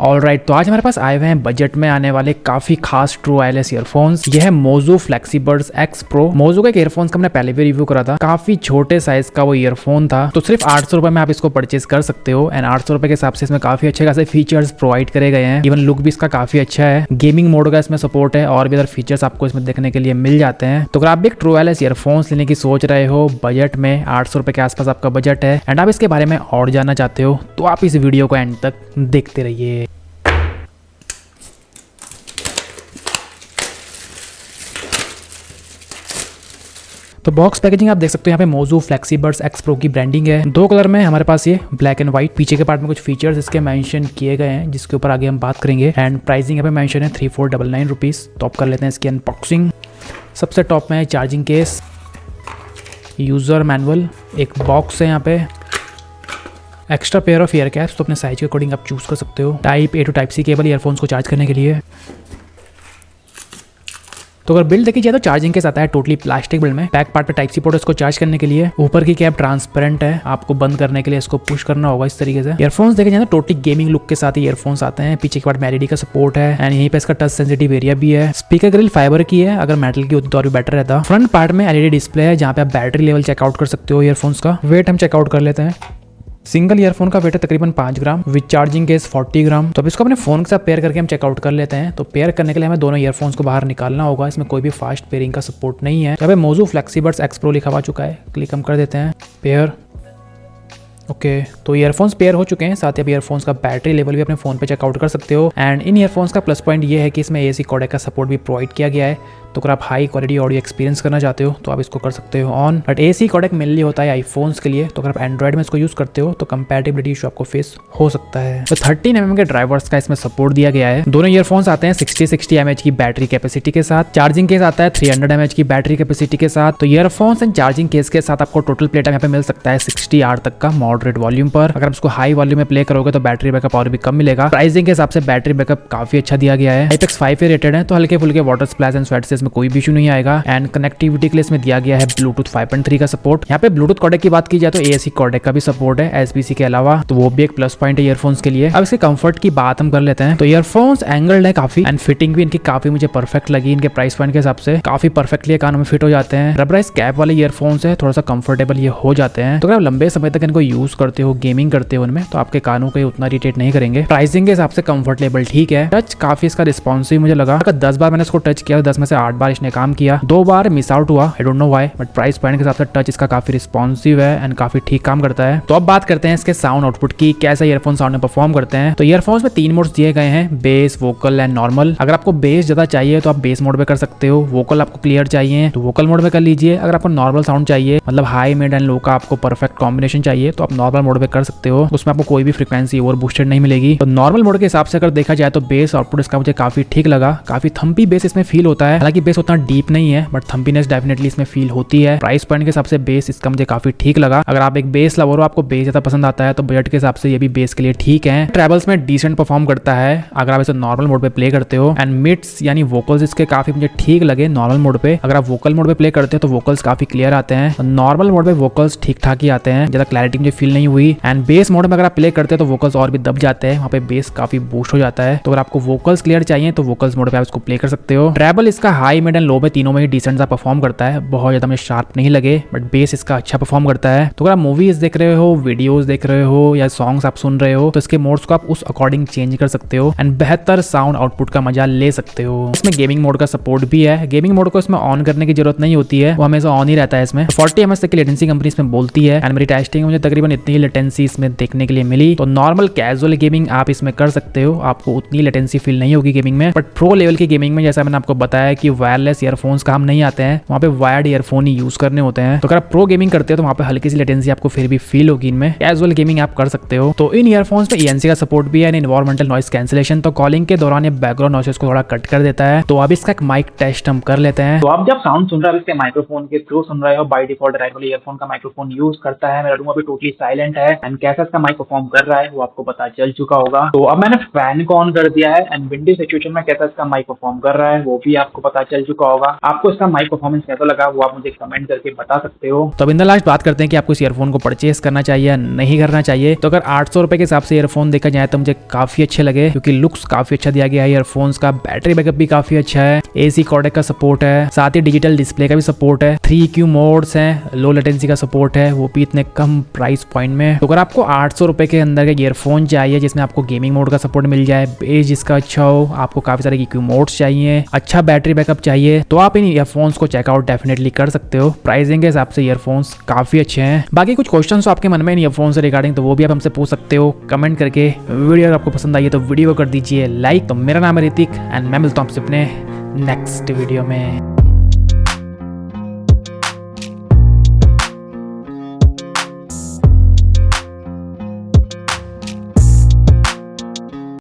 Alright, तो आज हमारे पास आए हुए हैं बजट में आने वाले काफी खास ट्रू वायरलेस ईयरफोन्स। यह है मोजो फ्लेक्सीबड्स एक्स प्रो। मोजो के ईयरफोन्स का हमने पहले भी रिव्यू करा था। काफी छोटे साइज का वो ईयरफोन था, तो सिर्फ 800 रुपए में आप इसको परचेज कर सकते हो। एंड 800 रुपए के हिसाब से इसमें काफी अच्छे खासे फीचर्स प्रोवाइड करे गए हैं। इवन लुक भी इसका काफी अच्छा है। गेमिंग मोड का इसमें सपोर्ट है और भी अदर फीचर्स आपको इसमें देखने के लिए मिल जाते हैं। तो अगर आप भी एक ट्रू वायरलेस ईयरफोन्स लेने की सोच रहे हो बजट में, 800 रुपए के आसपास आपका बजट है एंड आप इसके बारे में और जानना चाहते हो, तो आप इस वीडियो को एंड तक देखते रहिए। तो बॉक्स पैकेजिंग आप देख सकते हो, यहाँ पे मोजो फ्लेक्सीबड्स एक्स प्रो की ब्रांडिंग है। दो कलर में हमारे पास ये ब्लैक एंड व्हाइट। पीछे के पार्ट में कुछ फीचर्स इसके मेंशन किए गए हैं जिसके ऊपर आगे हम बात करेंगे। एंड प्राइसिंग यहाँ पे मेंशन है 3499 रुपीज। तो आप कर लेते हैं इसकी अनबॉक्सिंग। सबसे टॉप में है चार्जिंग केस, यूजर मैनुअल, एक बॉक्स है यहाँ पे, extra pair of year caps, तो अपने साइज के अकॉर्डिंग आप चूज कर सकते हो। Type A to type C cable earphones को चार्ज करने के लिए। तो अगर बिल्ड देखी जाए तो चार्जिंग केस आता है टोटली प्लास्टिक बिल्ड में। बैक पार्ट पे टाइप सी पोर्ट इसको चार्ज करने के लिए। ऊपर की कैप ट्रांसपेरेंट है, आपको बंद करने के लिए इसको पुश करना होगा इस तरीके से। ईयरफोन्स देखे जाए तो टोटली गेमिंग लुक के साथ ही ईयरफोन्स आते हैं। पीछे के पार्ट में एलईडी का सपोर्ट है एंड यहीं पे इसका टच सेंसिटिव एरिया भी है। स्पीकर ग्रिल फाइबर की है, अगर मेटल की होती तो और भी बेटर रहता। फ्रंट पार्ट में एलईडी डिस्प्ले है जहाँ पे आप बैटरी लेवल चेकआउट कर सकते हो ईयरफोन्स का। वेट हम चेकआउट कर लेते हैं। सिंगल ईयरफोन का वेट है तकरीबन 5 ग्राम, विद चार्जिंग केस 40 ग्राम। तो अब इसको अपने फोन के साथ पेयर करके हम चेकआउट कर लेते हैं। तो पेयर करने के लिए हमें दोनों ईयरफोन्स को बाहर निकालना होगा। इसमें कोई भी फास्ट पेयरिंग का सपोर्ट नहीं है। यहाँ पे मोजो फ्लेक्सीबड्स एक्स प्रो लिखा हुआ चुका है, क्लिक हम कर देते हैं। पेयर, ओके तो ईयरफोन्स पेयर हो चुके हैं। साथ ही आप ईयरफोन्स का बैटरी लेवल भी अपने फोन पे चेकआउट कर सकते हो। एंड इन ईयरफोन्स का प्लस पॉइंट ये है कि इसमें एसी कोडेक का सपोर्ट भी प्रोवाइड किया गया है। तो अगर आप हाई क्वालिटी ऑडियो एक्सपीरियंस करना चाहते हो तो आप इसको कर सकते हो on. But AC codec mainly होता है आईफोन्स के लिए। तो अगर आप एंड्रॉइड में इसको यूज करते हो तो कंपैटिबिलिटी इशू आपको फेस हो सकता है। तो 13mm के ड्राइवर्स का इसमें सपोर्ट दिया गया है। दोनों ईयरफोन्स आते हैं 60 mAh की बैटरी कैपेसिटी के साथ। चार्जिंग केस आता है 300 mAh की बैटरी कैपेसिटी के साथ। तो ईयरफोन्स एंड चार्जिंग केस के साथ आपको टोटल प्ले टाइम यहाँ पे मिल सकता है 60 आवर तक का मॉडरेट वॉल्यूम पर। अगर आप इसको हाई वॉल्यूम में प्ले करोगे तो बैटरी बैकअप और भी कम मिलेगा। प्राइसिंग के हिसाब से बैटरी बैकअप काफी अच्छा दिया गया है। IPX 5 रेटेड है, तो हल्के फुल्के वाटर स्प्लैश एंड स्वेट से इसमें कोई भी इशू नहीं आएगा। एंड कनेक्टिविटी के लिए इसमें दिया गया है ब्लूटूथ 5.3 का सपोर्ट। यहाँ पे ब्लूटूथ कोडेक की बात की जाए तो AAC कोडेक का भी सपोर्ट है SBC के अलावा, तो वो भी एक प्लस पॉइंट है ईयरफोन्स के लिए। अब इसके कंफर्ट की बात हम कर लेते हैं। तो ईयरफोन्स एंगल्ड है काफी एंड फिटिंग भी इनकी काफी मुझे परफेक्ट लगी। इनके प्राइस पॉइंट के हिसाब से काफी परफेक्टली कानों में फिट हो जाते हैं। रबराइज कैप वाले ईयरफोन्स है, थोड़ा सा कंफर्टेबल ये हो जाते हैं। तो अगर आप लंबे समय तक इनको यूज करते हो, गेमिंग करते हो उनमें, तो आपके कानों को उतना इरिटेट नहीं करेंगे। प्राइसिंग के हिसाब से कंफर्ट लेवल ठीक है। टच काफी इसका रिस्पॉन्सिव मुझे लगा। 10 बार मैंने इसको टच किया, 10 में से 8 बार इसने काम किया। 2 बार मिस आउट हुआ, I don't know why, but price point के हिसाब से टच इसका काफी रिस्पॉन्सिव है एंड काफी ठीक काम करता है। तो अब बात करते हैं इसके साउंड आउटपुट की, कैसे ईयरफोन साउंड में परफॉर्म करते हैं। तो ईयरफोन्स में 3 मोड्स दिए गए हैं, बेस, वोकल एंड नॉर्मल। अगर आपको बेस ज्यादा चाहिए तो आप बेस मोड में कर सकते हो। वोकल आपको क्लियर चाहिए तो वोकल मोड में कर लीजिए। अगर आपको नॉर्मल साउंड चाहिए, मतलब हाई, मिड एंड लो का आपको परफेक्ट कॉम्बिनेशन चाहिए, तो आप नॉर्मल मोड में कर सकते हो। उसमें आपको कोई भी फ्रीक्वेंसी ओवर बूस्टेड नहीं मिलेगी। तो नॉर्मल मोड के हिसाब से अगर देखा जाए तो बेस आउटपुट इसका मुझे काफी ठीक लगा। काफी थम्पी बेस इसमें फील होता है। हालांकि बेस उतना डीप नहीं है, बट थम्पीनेस डेफिनेटली इसमें फील होती है। प्राइस पॉइंट के हिसाब से बेस इसका मुझे काफी ठीक लगा। अगर आप एक बेस लवर हो, आपको बेस ज्यादा पसंद आता है, तो बजट के हिसाब से ये भी बेस के लिए ठीक है। ट्रैवल्स में डिसेंट परफॉर्म करता है अगर आप इसे नॉर्मल मोड पे प्ले करते हो। एंड मिड्स यानी वोकल्स इसके काफी मुझे ठीक लगे नॉर्मल मोड पे। अगर आप वोकल मोड पे प्ले करते हो तो वोकल्स काफी क्लियर आते हैं। नॉर्मल मोड पे वोकल्स ठीक ठाक ही आते हैं, ज्यादा क्लैरिटी मुझे फील नहीं हुई। एंड बेस मोड में अगर आप प्ले करते हो तो वोकल्स और भी दब जाते हैं, वहाँ पे बेस काफी बूस्ट हो जाता है। तो अगर आपको वोकल्स क्लियर चाहिए तो वोकल्स मोड पे आप इसको प्ले कर सकते हो। ट्रैवल इसका हाई, मिड एंड लो में तीनों में ही डिसेंट सा परफॉर्म करता है। बहुत ज्यादा मुझे शार्प नहीं लगे, बट बेस इसका अच्छा परफॉर्म करता है। तो अगर आप मूवीज देख रहे हो, वीडियोस देख रहे हो या सॉन्ग्स आप सुन रहे हो, तो इसके मोड्स को आप उस अकॉर्डिंग चेंज कर सकते हो एंड बेहतर साउंड आउटपुट का मजा ले सकते हो। इसमें गेमिंग मोड का सपोर्ट भी है। गेमिंग मोड को इसमें ऑन करने की जरूरत नहीं होती है, वो हमेशा ऑन ही रहता है। इसमें 40 ms तक की लेटेंसी कंपनी इसमें बोलती है एंड मेरी टेस्टिंग में मुझे तकरीबन इतनी लेटेंसी इसमें देखने के लिए मिली। तो नॉर्मल कैजुअल गेमिंग आप इसमें कर सकते हो, आपको उतनी लेटेंसी फील नहीं होगी गेमिंग में। बट प्रो लेवल की गेमिंग में जैसा मैंने आपको बताया कि वायरलेस ईयरफोन्स काम नहीं आते हैं, वहाँ पे वायर्ड ईयरफोन ही यूज करने होते हैं। तो अगर आप प्रो गेमिंग करते हो तो वहाँ पे हल्की सी लेटेंसी आपको फिर भी फील होगी। इनमें कैजुअल गेमिंग आप कर सकते हो। तो इन ईयरफोन्स में ENC का सपोर्ट भी है, इन्वायरमेंटल नॉइस कैंसिलेशन। तो कॉलिंग के दौरान ये बैकग्राउंड नॉइसेस को थोड़ा कट कर देता है। तो अब इसका एक माइक टेस्ट हम कर लेते हैं। तो आप जब साउंड सुन रहे हो इसके माइक्रोफोन के थ्रू सुन रहे हो। बाय डिफॉल्ट राइट वाले ईयरफोन का माइक्रोफोन यूज करता है। मेरा रूम अभी टोटली साइलेंट है एंड कैसा इसका माइक परफॉर्म कर रहा है वो आपको पता चल चुका होगा। तो अब मैंने फैन को ऑन कर दिया है एंड विंडी सिचुएशन में कैसा इसका माइक परफॉर्म कर रहा है वो भी आपको पता चल चुका होगा। आपको इसका माइक परफॉर्मेंस कैसा लगा वो आप मुझे कमेंट करके बता सकते हो। तो अब इन द लास्ट बात करते हैं कि आपको इस ईयरफोन को परचेस करना चाहिए या नहीं करना चाहिए। तो अगर 800 रुपए के हिसाब से ईयरफोन देखा जाए तो मुझे काफी अच्छे लगे, क्योंकि लुक्स काफी अच्छा दिया गया है ईयरफोन्स का, बैटरी बैकअप भी काफी अच्छा है, AC कोडेक का सपोर्ट है, साथ ही डिजिटल डिस्प्ले का भी सपोर्ट है, 3Q मोड्स हैं, लो लेटेंसी का सपोर्ट है, वो भी इतने कम प्राइस पॉइंट में। तो अगर आपको 800 रुपए के अंदर के ईयरफोन चाहिए जिसमें आपको गेमिंग मोड का सपोर्ट मिल जाए, बेस जिसका अच्छा हो, आपको काफी सारे EQ मोड्स चाहिए, अच्छा बैटरी बैकअप चाहिए, तो आप इन ईयरफोन्स को चेकआउट डेफिनेटली कर सकते हो। प्राइसिंग के हिसाब से ईयरफोन्स काफी अच्छे हैं। बाकी कुछ क्वेश्चंस आपके मन में इन ईयरफोन से रिगार्डिंग, तो वो भी आप हमसे पूछ सकते हो कमेंट करके। वीडियो अगर आपको पसंद आई है तो वीडियो कर दीजिए लाइक। तो मेरा नाम है ऋतिक एंड मैं मिलता हूँ आपसे अपने नेक्स्ट वीडियो में।